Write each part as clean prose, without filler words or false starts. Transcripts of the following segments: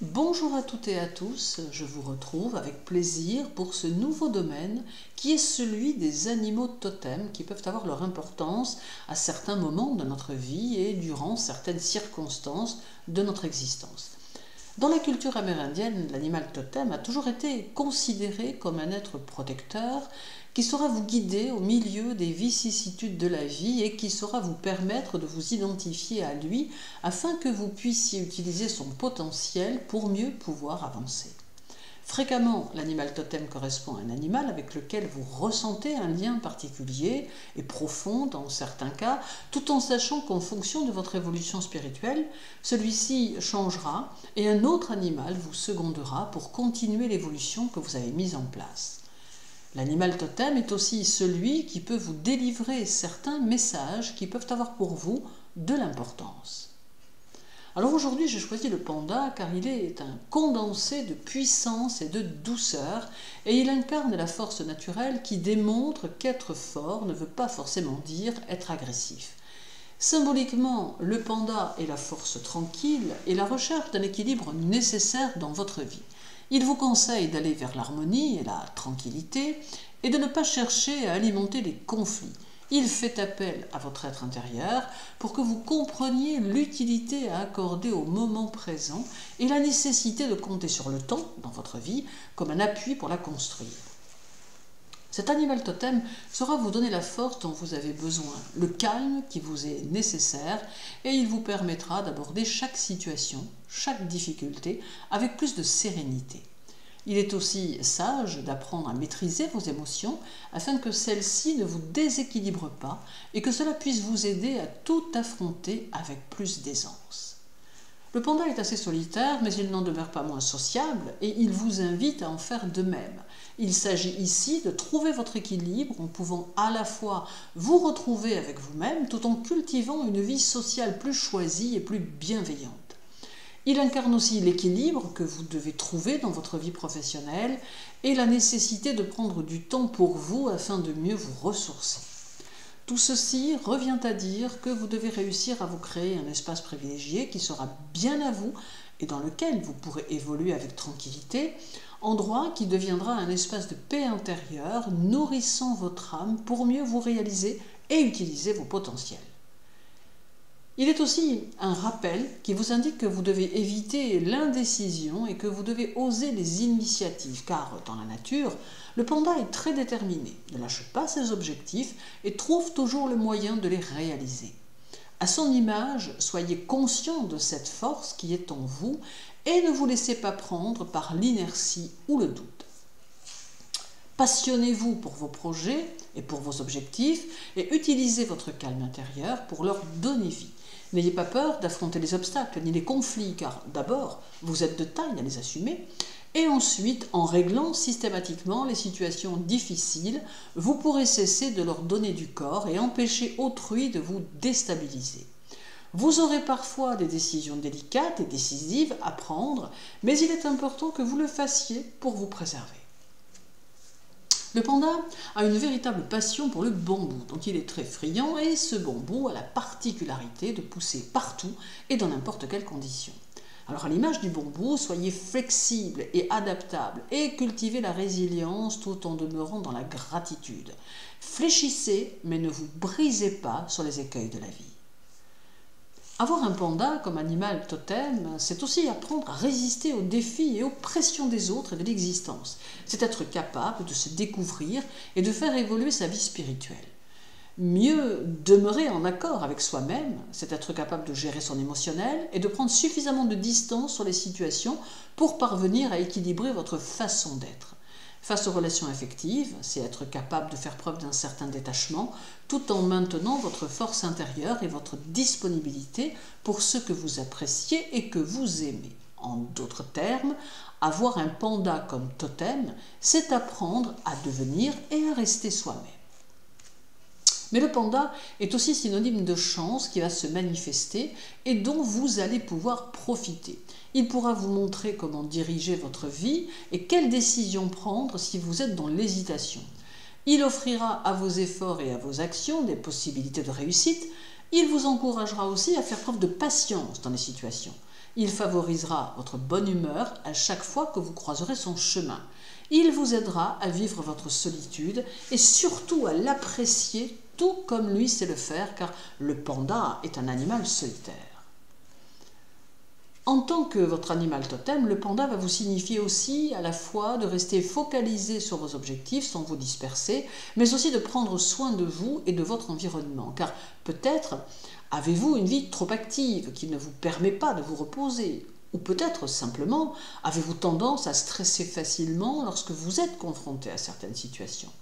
Bonjour à toutes et à tous, je vous retrouve avec plaisir pour ce nouveau domaine qui est celui des animaux totems qui peuvent avoir leur importance à certains moments de notre vie et durant certaines circonstances de notre existence. Dans la culture amérindienne, l'animal totem a toujours été considéré comme un être protecteur qui saura vous guider au milieu des vicissitudes de la vie et qui saura vous permettre de vous identifier à lui afin que vous puissiez utiliser son potentiel pour mieux pouvoir avancer. Fréquemment, l'animal totem correspond à un animal avec lequel vous ressentez un lien particulier et profond dans certains cas, tout en sachant qu'en fonction de votre évolution spirituelle, celui-ci changera et un autre animal vous secondera pour continuer l'évolution que vous avez mise en place. L'animal totem est aussi celui qui peut vous délivrer certains messages qui peuvent avoir pour vous de l'importance. Alors aujourd'hui, j'ai choisi le panda car il est un condensé de puissance et de douceur et il incarne la force naturelle qui démontre qu'être fort ne veut pas forcément dire être agressif. Symboliquement, le panda est la force tranquille et la recherche d'un équilibre nécessaire dans votre vie. Il vous conseille d'aller vers l'harmonie et la tranquillité et de ne pas chercher à alimenter les conflits. Il fait appel à votre être intérieur pour que vous compreniez l'utilité à accorder au moment présent et la nécessité de compter sur le temps dans votre vie comme un appui pour la construire. Cet animal totem saura vous donner la force dont vous avez besoin, le calme qui vous est nécessaire et il vous permettra d'aborder chaque situation, chaque difficulté avec plus de sérénité. Il est aussi sage d'apprendre à maîtriser vos émotions afin que celles-ci ne vous déséquilibrent pas et que cela puisse vous aider à tout affronter avec plus d'aisance. Le panda est assez solitaire, mais il n'en demeure pas moins sociable et il vous invite à en faire de même. Il s'agit ici de trouver votre équilibre en pouvant à la fois vous retrouver avec vous-même tout en cultivant une vie sociale plus choisie et plus bienveillante. Il incarne aussi l'équilibre que vous devez trouver dans votre vie professionnelle et la nécessité de prendre du temps pour vous afin de mieux vous ressourcer. Tout ceci revient à dire que vous devez réussir à vous créer un espace privilégié qui sera bien à vous et dans lequel vous pourrez évoluer avec tranquillité, endroit qui deviendra un espace de paix intérieure nourrissant votre âme pour mieux vous réaliser et utiliser vos potentiels. Il est aussi un rappel qui vous indique que vous devez éviter l'indécision et que vous devez oser les initiatives, car dans la nature, le panda est très déterminé, ne lâche pas ses objectifs et trouve toujours le moyen de les réaliser. À son image, soyez conscient de cette force qui est en vous et ne vous laissez pas prendre par l'inertie ou le doute. Passionnez-vous pour vos projets et pour vos objectifs et utilisez votre calme intérieur pour leur donner vie. N'ayez pas peur d'affronter les obstacles ni les conflits, car d'abord, vous êtes de taille à les assumer, et ensuite, en réglant systématiquement les situations difficiles, vous pourrez cesser de leur donner du corps et empêcher autrui de vous déstabiliser. Vous aurez parfois des décisions délicates et décisives à prendre, mais il est important que vous le fassiez pour vous préserver. Le panda a une véritable passion pour le bambou, dont il est très friand et ce bambou a la particularité de pousser partout et dans n'importe quelle condition. Alors à l'image du bambou, soyez flexible et adaptable et cultivez la résilience tout en demeurant dans la gratitude. Fléchissez mais ne vous brisez pas sur les écueils de la vie. Avoir un panda comme animal totem, c'est aussi apprendre à résister aux défis et aux pressions des autres et de l'existence. C'est être capable de se découvrir et de faire évoluer sa vie spirituelle. Mieux demeurer en accord avec soi-même, c'est être capable de gérer son émotionnel et de prendre suffisamment de distance sur les situations pour parvenir à équilibrer votre façon d'être. Face aux relations affectives, c'est être capable de faire preuve d'un certain détachement tout en maintenant votre force intérieure et votre disponibilité pour ce que vous appréciez et que vous aimez. En d'autres termes, avoir un panda comme totem, c'est apprendre à devenir et à rester soi-même. Mais le panda est aussi synonyme de chance qui va se manifester et dont vous allez pouvoir profiter. Il pourra vous montrer comment diriger votre vie et quelles décisions prendre si vous êtes dans l'hésitation. Il offrira à vos efforts et à vos actions des possibilités de réussite. Il vous encouragera aussi à faire preuve de patience dans les situations. Il favorisera votre bonne humeur à chaque fois que vous croiserez son chemin. Il vous aidera à vivre votre solitude et surtout à l'apprécier tout comme lui sait le faire, car le panda est un animal solitaire. En tant que votre animal totem, le panda va vous signifier aussi à la fois de rester focalisé sur vos objectifs sans vous disperser, mais aussi de prendre soin de vous et de votre environnement, car peut-être avez-vous une vie trop active qui ne vous permet pas de vous reposer, ou peut-être simplement avez-vous tendance à stresser facilement lorsque vous êtes confronté à certaines situations.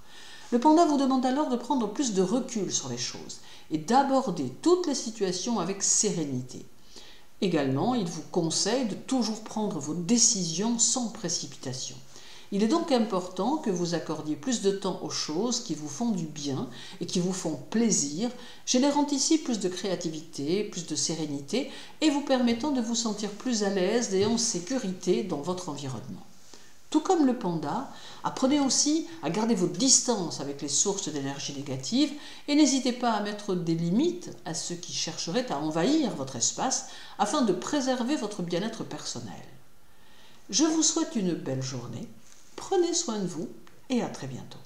Le panda vous demande alors de prendre plus de recul sur les choses et d'aborder toutes les situations avec sérénité. Également, il vous conseille de toujours prendre vos décisions sans précipitation. Il est donc important que vous accordiez plus de temps aux choses qui vous font du bien et qui vous font plaisir, générant ici plus de créativité, plus de sérénité et vous permettant de vous sentir plus à l'aise et en sécurité dans votre environnement. Tout comme le panda, apprenez aussi à garder vos distances avec les sources d'énergie négative et n'hésitez pas à mettre des limites à ceux qui chercheraient à envahir votre espace afin de préserver votre bien-être personnel. Je vous souhaite une belle journée, prenez soin de vous et à très bientôt.